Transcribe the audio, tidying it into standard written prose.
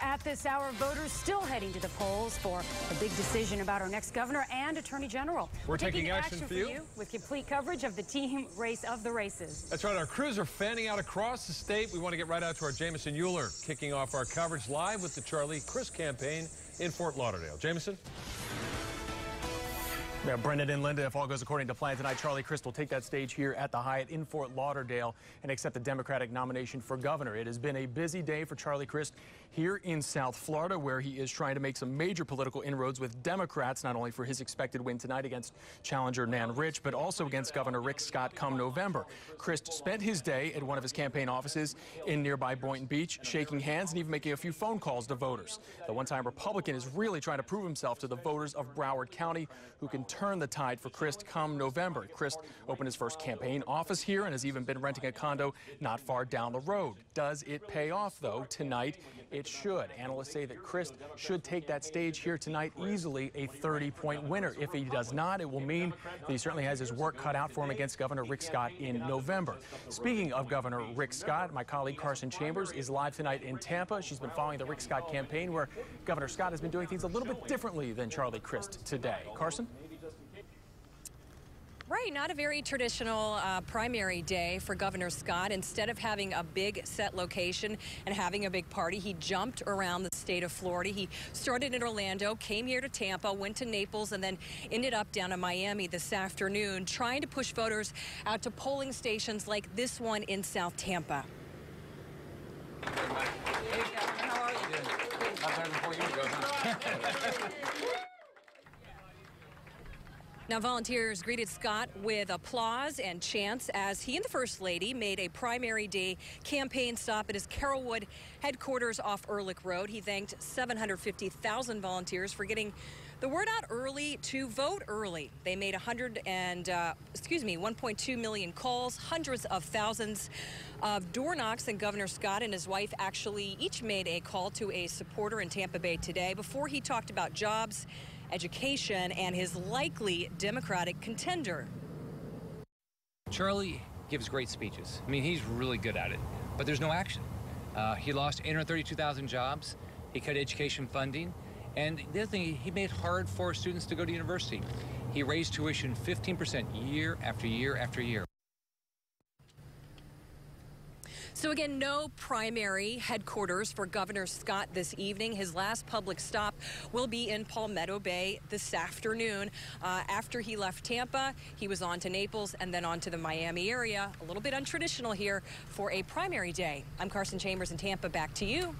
At this hour, voters still heading to the polls for a big decision about our next governor and attorney general. We're taking action for you with complete coverage of the team race of the races. That's right. Our crews are fanning out across the state. We want to get right out to our Jameson Euler, kicking off our coverage live with the Charlie Crist campaign in Fort Lauderdale. Jameson? Yeah, Brendan and Linda, if all goes according to plan tonight, Charlie Crist will take that stage here at the Hyatt in Fort Lauderdale and accept the Democratic nomination for governor. It has been a busy day for Charlie Crist here in South Florida, where he is trying to make some major political inroads with Democrats, not only for his expected win tonight against challenger Nan Rich, but also against Governor Rick Scott come November. Crist spent his day at one of his campaign offices in nearby Boynton Beach, shaking hands and even making a few phone calls to voters. The one-time Republican is really trying to prove himself to the voters of Broward County, who can turn the tide for Crist come November. Crist opened his first campaign office here and has even been renting a condo not far down the road. Does it pay off, though? Tonight, it should. Analysts say that Crist should take that stage here tonight easily a 30-point winner. If he does not, it will mean that he certainly has his work cut out for him against Governor Rick Scott in November. Speaking of Governor Rick Scott, my colleague Carson Chambers is live tonight in Tampa. She's been following the Rick Scott campaign, where Governor Scott has been doing things a little bit differently than Charlie Crist today. Carson? Right, not a very traditional primary day for Governor Scott. Instead of having a big set location and having a big party, he jumped around the state of Florida. He started in Orlando, came here to Tampa, went to Naples, and then ended up down in Miami this afternoon, trying to push voters out to polling stations like this one in South Tampa. Hey, Governor, how are you? Good. Not time before you go, huh? Now, volunteers greeted Scott with applause and chants as he and the First Lady made a primary day campaign stop at his Carrollwood headquarters off Ehrlich Road. He thanked 750,000 volunteers for getting the word out early to vote early. They made 1.2 million calls, hundreds of thousands of door knocks, and Governor Scott and his wife actually each made a call to a supporter in Tampa Bay today before he talked about jobs, education, and his likely Democratic contender. Charlie gives great speeches. I mean, he's really good at it, but there's no action. He lost 832,000 jobs. He cut education funding. And the other thing, he made it hard for students to go to university. He raised tuition 15% year after year after year. So again, no primary headquarters for Governor Scott this evening. His last public stop will be in Palmetto Bay this afternoon. After he left Tampa, he was on to Naples and then on to the Miami area. A little bit untraditional here for a primary day. I'm Carson Chambers in Tampa. Back to you.